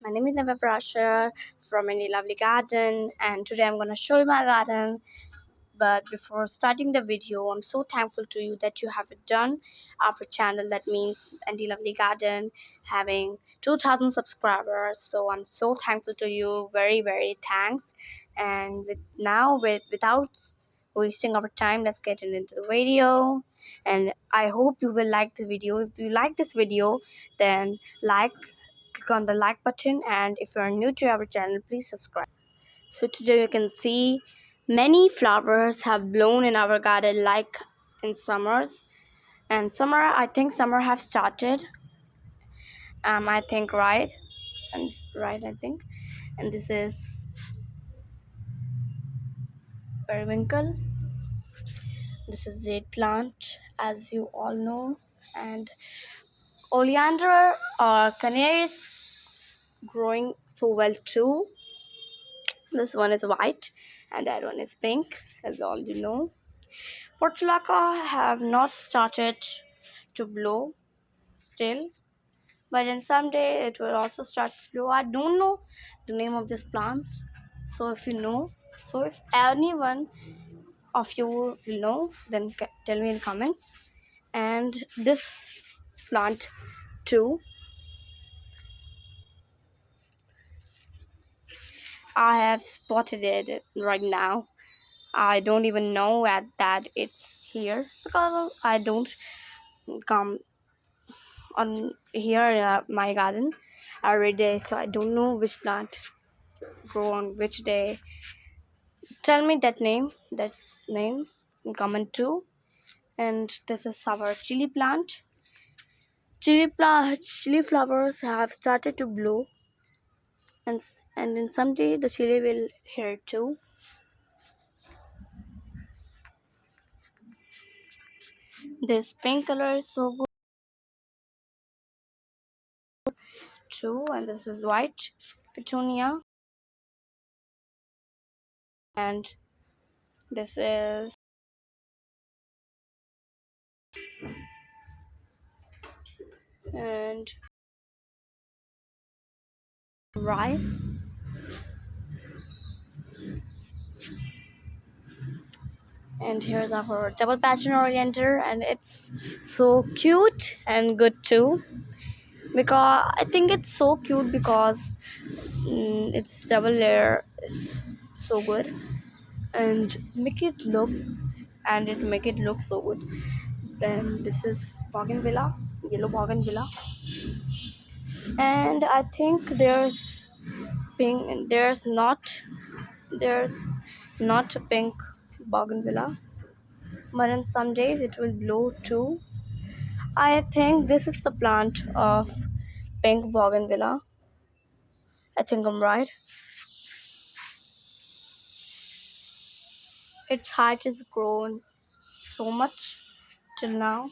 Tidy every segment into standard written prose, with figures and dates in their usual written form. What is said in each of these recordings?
My name is ndlovelygarden from ndlovelygarden, and today I'm going to show you my garden. But before starting the video, I'm so thankful to you that you have done our channel. That means ndlovelygarden having 2,000 subscribers. So I'm so thankful to you. Very thanks. And without wasting our time, let's get into the video. And I hope you will like the video. If you like this video, then click on the like button, and if you are new to our channel, please subscribe. So today you can see many flowers have blown in our garden, like in summers. And I think summer have started. I think I think. And this is periwinkle. This is jade plant, as you all know, and oleander or canary is growing so well too. This one is white and that one is pink, as all you know. Portulaca have not started to blow still, but then someday it will also start to blow. I don't know the name of this plant, so if you know, so if anyone of you will know, then tell me in comments. And this plant too, I have spotted it right now. I don't even know that it's here because I don't come on here in my garden every day, so I don't know which plant grow on which day. Tell me that's name in comment too. And this is our chili plant. Chili flowers have started to blow, and then someday the chili will here too. This pink color is so good too, and this is white petunia, and this is and rye. And here's our double passion orienter, and it's so cute and good too, because I think it's so cute because its double layer is so good and make it look so good. Then this is bougainvillea, yellow bougainvillea, and I think there's not a pink bougainvillea, but in some days it will blow too. I think this is the plant of pink bougainvillea. I think I'm right. Its height is grown so much till now.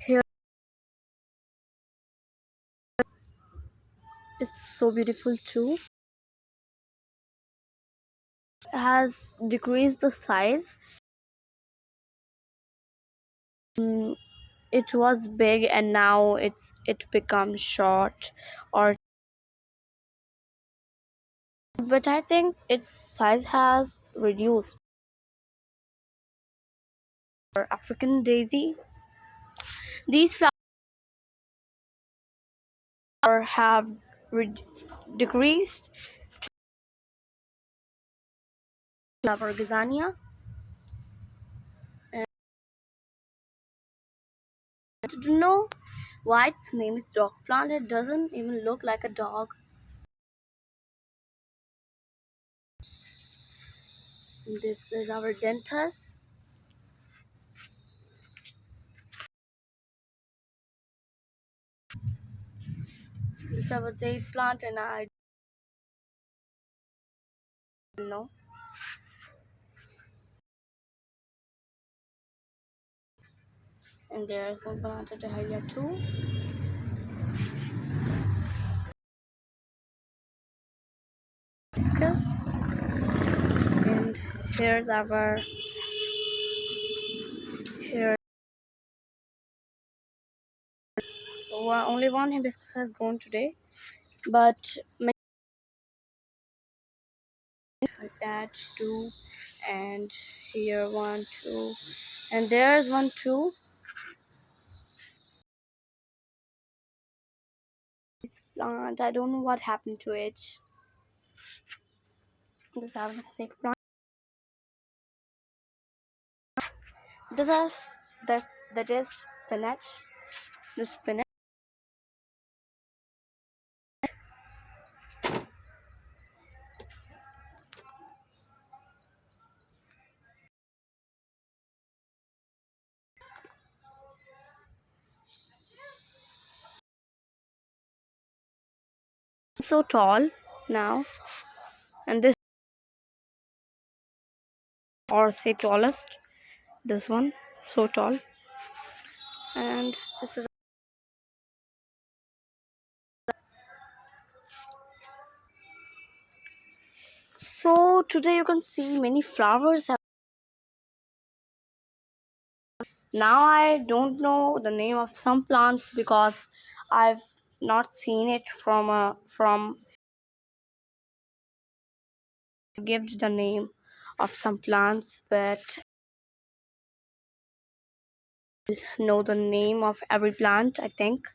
Here it's so beautiful too. It has decreased the size. It was big and now it becomes short, or but I think its size has reduced. For African daisy, these flowers have decreased. Flower gazania. And I don't know why its name is dog plant. It doesn't even look like a dog. This is our dentus. This is our jade plant, and I don't know. And there's some plant at the too. Hibiscus. And here's our only one hibiscus has grown today, but many like that too. And here one, two, and there's one too. This plant, I don't know what happened to it. This is a snake plant. This is that is spinach. The spinach. So tall now, and this, or say tallest, this one so tall, and this is. So today you can see many flowers. Now I don't know the name of some plants because I've not seen it from give the name of some plants, but know the name of every plant, I think.